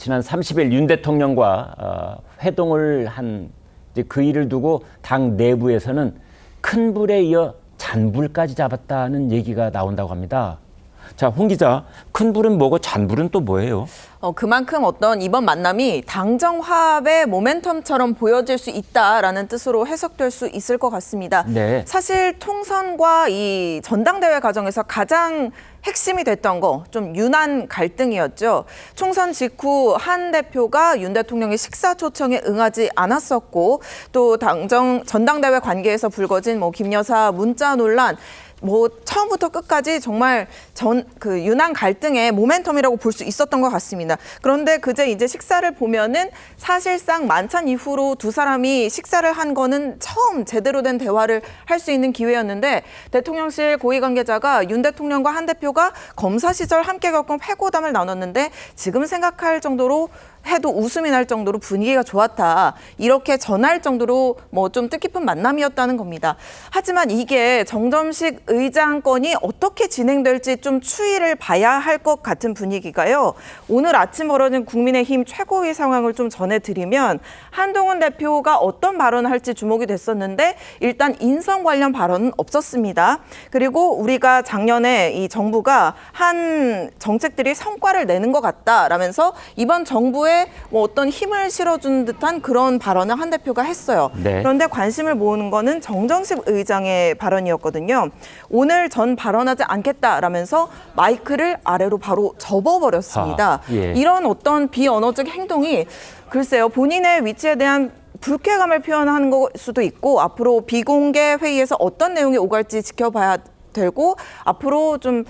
지난 30일 윤 대통령과 회동을 한 이제 그 일을 두고 당 내부에서는 큰 불에 이어 잔불까지 잡았다는 얘기가 나온다고 합니다. 자, 홍 기자, 큰 불은 뭐고 잔불은 또 뭐예요? 그만큼 어떤 이번 만남이 당정 화합의 모멘텀처럼 보여질 수 있다라는 뜻으로 해석될 수 있을 것 같습니다. 네. 사실 통선과 이 전당대회 과정에서 가장 핵심이 됐던 거 좀 유난 갈등이었죠. 총선 직후 한 대표가 윤 대통령의 식사 초청에 응하지 않았었고 또 전당대회 관계에서 불거진 김 여사 문자 논란 처음부터 끝까지 정말 유난 갈등의 모멘텀이라고 볼 수 있었던 것 같습니다. 그런데 그제 이제 식사를 보면은 사실상 만찬 이후로 두 사람이 식사를 한 거는 처음 제대로 된 대화를 할 수 있는 기회였는데 대통령실 고위 관계자가 윤 대통령과 한 대표가 검사 시절 함께 겪은 회고담을 나눴는데 지금 생각할 정도로 해도 웃음이 날 정도로 분위기가 좋았다. 이렇게 전할 정도로 좀 뜻깊은 만남이었다는 겁니다. 하지만 이게 정점식 의장 건이 어떻게 진행될지 좀 추이를 봐야 할 것 같은 분위기가요. 오늘 아침 벌어진 국민의힘 최고위 상황을 좀 전해드리면 한동훈 대표가 어떤 발언을 할지 주목이 됐었는데 일단 인성 관련 발언은 없었습니다. 그리고 우리가 작년에 이 정부가 한 정책들이 성과를 내는 것 같다라면서 이번 정부의 어떤 힘을 실어준 듯한 그런 발언을 한 대표가 했어요. 네. 그런데 관심을 모으는 거는 정정식 의장의 발언이었거든요. 오늘 전 발언하지 않겠다라면서 마이크를 아래로 바로 접어버렸습니다. 예. 이런 어떤 비언어적 행동이 글쎄요, 본인의 위치에 대한 불쾌감을 표현하는 걸 수도 있고 앞으로 비공개 회의에서 어떤 내용이 오갈지 지켜봐야 되고 앞으로 좀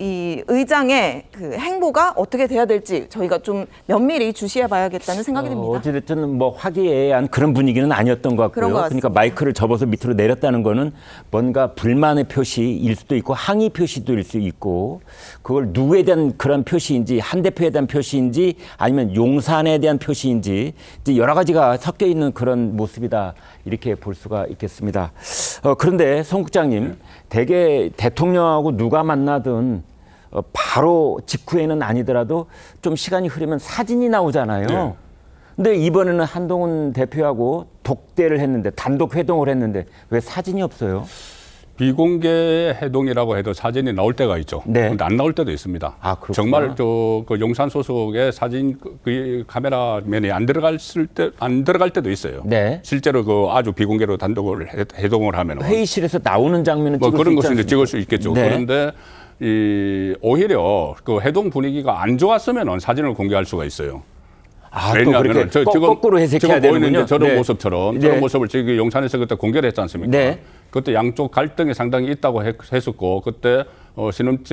이 의장의 그 행보가 어떻게 돼야 될지 저희가 좀 면밀히 주시해봐야겠다는 생각이 듭니다. 어찌됐든 화기애애한 그런 분위기는 아니었던 것 같고요. 그러니까 마이크를 접어서 밑으로 내렸다는 거는 뭔가 불만의 표시일 수도 있고 항의 표시도일 수 있고 그걸 누구에 대한 그런 표시인지 한 대표에 대한 표시인지 아니면 용산에 대한 표시인지 이제 여러 가지가 섞여 있는 그런 모습이다 이렇게 볼 수가 있겠습니다. 그런데 송 국장님, 대개 대통령하고 누가 만나든 바로 직후에는 아니더라도 좀 시간이 흐르면 사진이 나오잖아요. 네. 근데 이번에는 한동훈 대표하고 독대를 했는데 단독 회동을 했는데 왜 사진이 없어요? 비공개 회동이라고 해도 사진이 나올 때가 있죠. 네. 그런데 안 나올 때도 있습니다. 아, 그렇구나. 정말 그 용산 소속의 사진 그 카메라면이 안 들어갈 때도 있어요. 네. 실제로 아주 비공개로 단독을 회동을 하면 회의실에서 나오는 장면은 찍을 그런 수 있지 것은 이제 않습니까? 찍을 수 있겠죠. 네. 그런데 오히려 그 회동 분위기가 안 좋았으면 사진을 공개할 수가 있어요. 또 그렇게 거꾸로 해석해야 되는군요. 보이는 저런 네. 모습처럼 네. 저런 모습을 지금 용산에서 그때 공개를 했지 않습니까? 네. 그때 양쪽 갈등이 상당히 있다고 했었고 그때 신임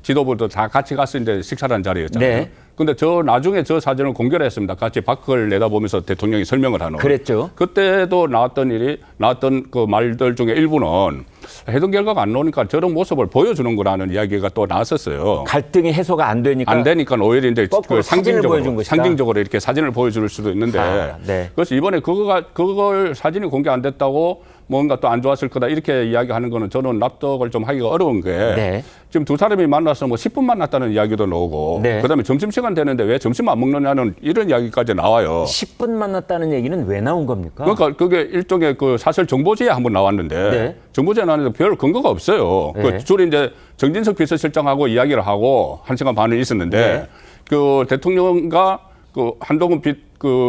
지도부도 다 같이 가서 이제 식사를 한 자리였잖아요. 네. 근데 나중에 저 사진을 공개를 했습니다. 같이 밖을 내다보면서 대통령이 설명을 하는. 그랬죠. 그때도 나왔던 그 말들 중에 일부는 회동 결과가 안 나오니까 저런 모습을 보여주는 거라는 이야기가 또 나왔었어요. 갈등이 해소가 안 되니까 오히려 이제 거꾸로 사진을 보여준 것이다. 상징적으로 이렇게 사진을 보여줄 수도 있는데 네. 그래서 이번에 그걸 사진이 공개 안 됐다고 뭔가 또 안 좋았을 거다 이렇게 이야기하는 거는 저는 납득을 좀 하기가 어려운 게 네. 지금 두 사람이 만나서 10분 만났다는 이야기도 나오고 네. 그다음에 점심시간 되는데 왜 점심 안 먹느냐는 이런 이야기까지 나와요. 10분 만났다는 얘기는 왜 나온 겁니까? 그러니까 그게 일종의 사설 정보지에 한번 나왔는데 네. 정보지에 나왔는데 별 근거가 없어요. 네. 주로 이제 정진석 비서실장하고 이야기를 하고 1시간 반을 있었는데 네. 그 대통령과 한동훈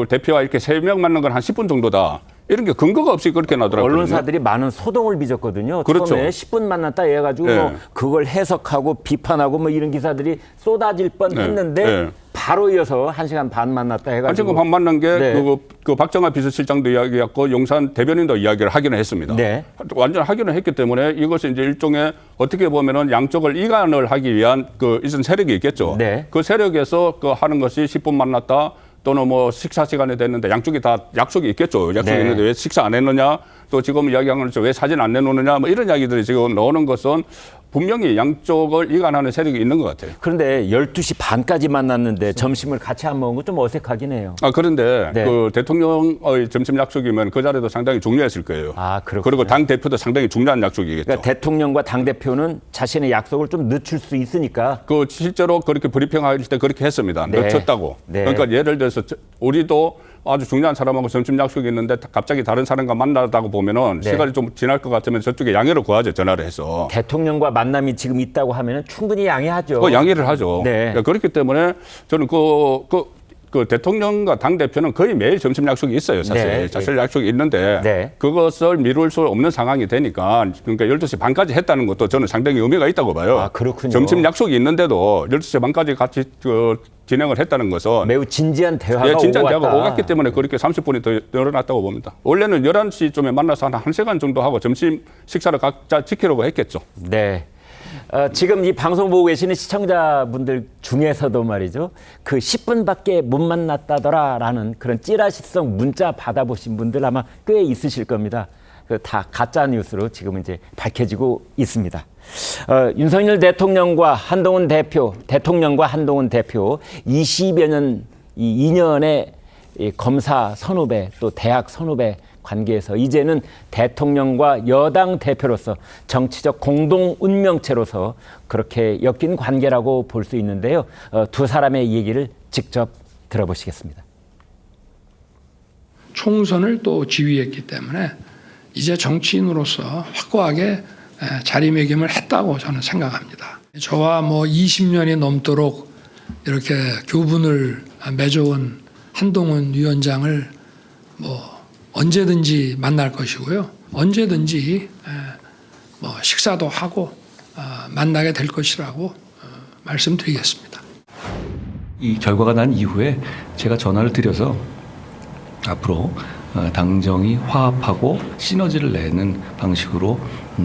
대표와 이렇게 3명 만난 건 한 10분 정도다. 이런 게 근거가 없이 그렇게 나더라고요. 언론사들이 많은 소동을 빚었거든요. 그렇죠. 처음에 10분 만났다 해가지고 네. 그걸 해석하고 비판하고 이런 기사들이 쏟아질 뻔했는데 네. 바로 이어서 1시간 반 만났다 해가지고 1시간 반 만난 게 네. 그 박정아 비서실장도 이야기했고 용산 대변인도 이야기를 하기는 했습니다. 네. 완전 하기는 했기 때문에 이것은 이제 일종의 어떻게 보면은 양쪽을 이간을 하기 위한 이런 세력이 있겠죠. 네. 그 세력에서 하는 것이 10분 만났다. 또는 식사 시간이 됐는데 양쪽이 다 약속이 있겠죠. 약속이 네. 있는데 왜 식사 안 했느냐? 또 지금 이야기하는 것처럼 왜 사진 안 내놓느냐? 이런 이야기들이 지금 나오는 것은 분명히 양쪽을 이간하는 세력이 있는 것 같아요. 그런데 12시 반까지 만났는데 점심을 같이 안 먹은 건 좀 어색하긴 해요. 그런데 네. 그 대통령의 점심 약속이면 그 자리도 상당히 중요했을 거예요. 그렇군요. 그리고 당 대표도 상당히 중요한 약속이겠죠. 그러니까 대통령과 당대표는 자신의 약속을 좀 늦출 수 있으니까. 그 실제로 그렇게 브리핑할 때 그렇게 했습니다. 네. 늦췄다고. 네. 그러니까 예를 들어서 우리도 아주 중요한 사람하고 점심 약속이 있는데 갑자기 다른 사람과 만나다고 보면은 네. 시간이 좀 지날 것 같으면 저쪽에 양해를 구하죠. 전화를 해서. 대통령과 만남이 지금 있다고 하면 충분히 양해하죠. 그 양해를 하죠. 네. 그러니까 그렇기 때문에 저는 그 대통령과 당대표는 거의 매일 점심 약속이 있어요. 사실. 네. 사실 약속이 있는데 네. 그것을 미룰 수 없는 상황이 되니까 그러니까 12시 반까지 했다는 것도 저는 상당히 의미가 있다고 봐요. 그렇군요. 점심 약속이 있는데도 12시 반까지 같이 진행을 했다는 것은 매우 진지한 대화가 진지한 오갔다. 대화가 오갔기 때문에 그렇게 30분이 더 늘어났다고 봅니다. 원래는 11시쯤에 만나서 한 1시간 정도 하고 점심 식사를 각자 지키려고 했겠죠. 네. 지금 이 방송 보고 계시는 시청자분들 중에서도 말이죠. 그 10분밖에 못 만났다더라라는 그런 찌라시성 문자 받아보신 분들 아마 꽤 있으실 겁니다. 다 가짜 뉴스로 지금 이제 밝혀지고 있습니다. 윤석열 대통령과 한동훈 대표 20여 년, 이 2년의 검사 선후배 또 대학 선후배 관계에서 이제는 대통령과 여당 대표로서 정치적 공동 운명체로서 그렇게 엮인 관계라고 볼 수 있는데요. 두 사람의 얘기를 직접 들어보시겠습니다. 총선을 또 지휘했기 때문에 이제 정치인으로서 확고하게 자리매김을 했다고 저는 생각합니다. 저와 20년이 넘도록 이렇게 교분을 맺어온 한동훈 위원장을 언제든지 만날 것이고요. 언제든지 식사도 하고 만나게 될 것이라고 말씀드리겠습니다. 이 결과가 난 이후에 제가 전화를 드려서 앞으로 당정이 화합하고 시너지를 내는 방식으로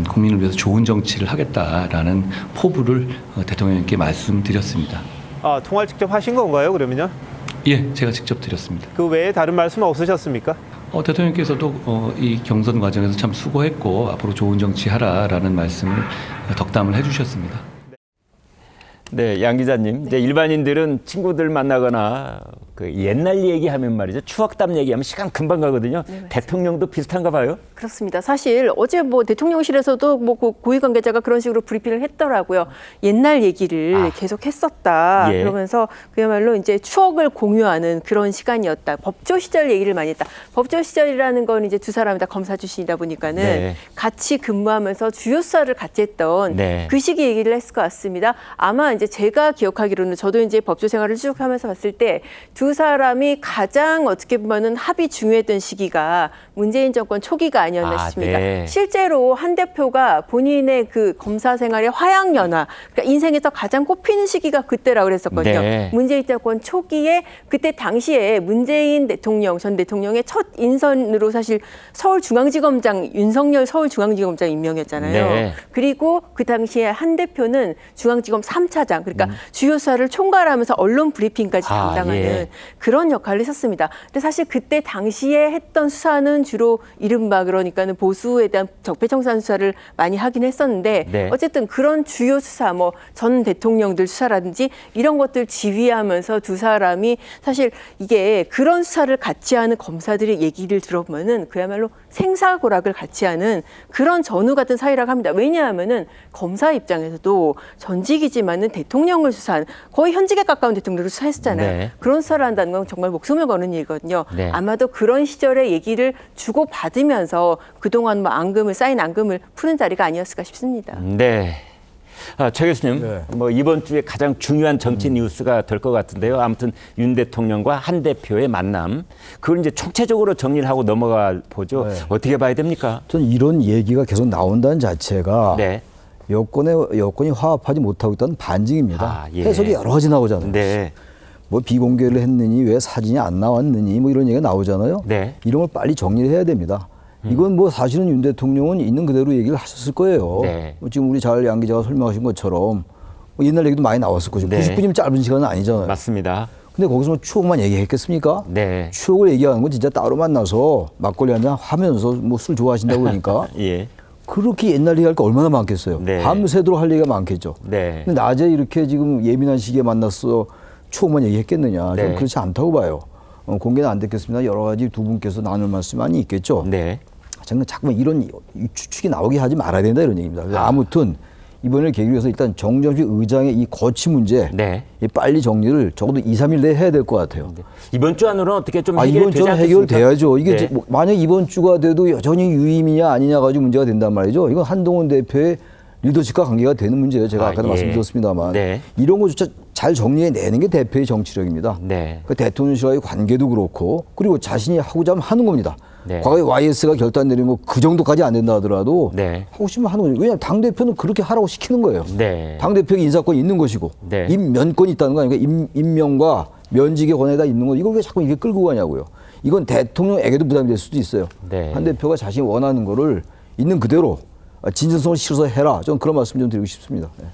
국민을 위해서 좋은 정치를 하겠다라는 포부를 대통령님께 말씀드렸습니다. 통화를 직접 하신 건가요, 그러면요? 예, 제가 직접 드렸습니다. 그 외에 다른 말씀 없으셨습니까? 대통령께서도 이 경선 과정에서 참 수고했고 앞으로 좋은 정치하라라는 말씀을 덕담을 해주셨습니다. 네, 양 기자님. 이제 일반인들은 친구들 만나거나 그 옛날 얘기하면 말이죠. 추억담 얘기하면 시간 금방 가거든요. 네, 대통령도 비슷한가 봐요? 그렇습니다. 사실 어제 대통령실에서도 고위 관계자가 그런 식으로 브리핑을 했더라고요. 옛날 얘기를 계속 했었다. 예. 그러면서 그야말로 이제 추억을 공유하는 그런 시간이었다. 법조 시절 얘기를 많이 했다. 법조 시절이라는 건 이제 두 사람이 다 검사 출신이다 보니까는 네. 같이 근무하면서 주요 수사를 같이 했던 네. 그 시기 얘기를 했을 것 같습니다. 아마 이제 제가 기억하기로는 저도 이제 법조 생활을 쭉 하면서 봤을 때 두 사람이 가장 어떻게 보면은 합이 중요했던 시기가 문재인 정권 초기가 아니었나 싶습니다. 네. 실제로 한 대표가 본인의 그 검사 생활의 화양연화, 그러니까 인생에서 가장 꼽히는 시기가 그때라고 그랬었거든요. 네. 문재인 정권 초기에 그때 당시에 문재인 대통령, 전 대통령의 첫 인선으로 사실 서울중앙지검장, 윤석열 서울중앙지검장 임명이었잖아요. 네. 그리고 그 당시에 한 대표는 중앙지검 3차장, 그러니까 주요 수사를 총괄하면서 언론 브리핑까지 담당하는 예. 그런 역할을 했었습니다. 근데 사실 그때 당시에 했던 수사는 주로 이른바 그러니까는 보수에 대한 적폐청산 수사를 많이 하긴 했었는데 네. 어쨌든 그런 주요 수사, 전 대통령들 수사라든지 이런 것들 지휘하면서 두 사람이 사실 이게 그런 수사를 같이 하는 검사들의 얘기를 들어보면은 그야말로 생사고락을 같이 하는 그런 전우 같은 사이라고 합니다. 왜냐하면은 검사 입장에서도 전직이지만은 대통령을 수사한 거의 현직에 가까운 대통령을 수사했잖아요. 네. 그런 수사를 한다는 건 정말 목숨을 거는 일이거든요. 네. 아마도 그런 시절의 얘기를 주고 받으면서 그동안 쌓인 앙금을 푸는 자리가 아니었을까 싶습니다. 네. 최 교수님, 이번 주에 가장 중요한 정치 뉴스가 될 것 같은데요. 아무튼 윤 대통령과 한 대표의 만남, 그걸 이제 총체적으로 정리를 하고 넘어가 보죠. 네. 어떻게 봐야 됩니까? 저는 이런 얘기가 계속 나온다는 자체가 네. 여권이 화합하지 못하고 있다는 반증입니다. 예. 해석이 여러 가지 나오잖아요. 네. 비공개를 했느니 왜 사진이 안 나왔느니 이런 얘기가 나오잖아요. 네. 이런 걸 빨리 정리를 해야 됩니다. 이건 사실은 윤 대통령은 있는 그대로 얘기를 하셨을 거예요. 네. 지금 우리 양 기자가 설명하신 것처럼 옛날 얘기도 많이 나왔을 거죠. 네. 90분이면 짧은 시간은 아니잖아요. 맞습니다. 근데 거기서 추억만 얘기했겠습니까? 네. 추억을 얘기하는 건 진짜 따로 만나서 막걸리 한잔 하면서 술 좋아하신다고 그러니까 예. 그렇게 옛날 얘기할 게 얼마나 많겠어요. 네. 밤새도록 할 얘기가 많겠죠. 네. 근데 낮에 이렇게 지금 예민한 시기에 만났어 추억만 얘기했겠느냐. 네. 저는 그렇지 않다고 봐요. 공개는 안 됐겠습니다. 여러 가지 두 분께서 나눌 말씀 많이 있겠죠. 네. 저는 자꾸만 이런 추측이 나오게 하지 말아야 된다 이런 얘기입니다. 그래서 아무튼 이번을 계기로 해서 일단 정점식 의장의 이 거취 문제 네. 이 빨리 정리를 적어도 2, 3일 내에 해야 될 것 같아요. 이번 주 안으로는 어떻게 좀 해결이 이번 되지 주는 않겠습니까? 해결돼야죠. 이게 네. 만약 이번 주가 돼도 여전히 유임이냐 아니냐 가지고 문제가 된단 말이죠. 이건 한동훈 대표의 리더십과 관계가 되는 문제예요. 제가 아까도 예. 말씀드렸습니다만 네. 이런 것조차 잘 정리해내는 게 대표의 정치력입니다. 네. 그 대통령실과의 관계도 그렇고 그리고 자신이 하고자 하면 하는 겁니다. 네. 과거에 YS가 결단 내린 거 그 정도까지 안 된다 하더라도 네. 하고 싶으면 하는 거죠. 왜냐하면 당대표는 그렇게 하라고 시키는 거예요. 네. 당대표에게 인사권이 있는 것이고 네. 임면권이 있다는 거 아닙니까? 임명과 면직의 권한이 다 있는 거. 이걸 왜 자꾸 이렇게 끌고 가냐고요. 이건 대통령에게도 부담이 될 수도 있어요. 네. 한 대표가 자신이 원하는 거를 있는 그대로 진정성을 실어서 해라. 저는 그런 말씀 좀 드리고 싶습니다. 네.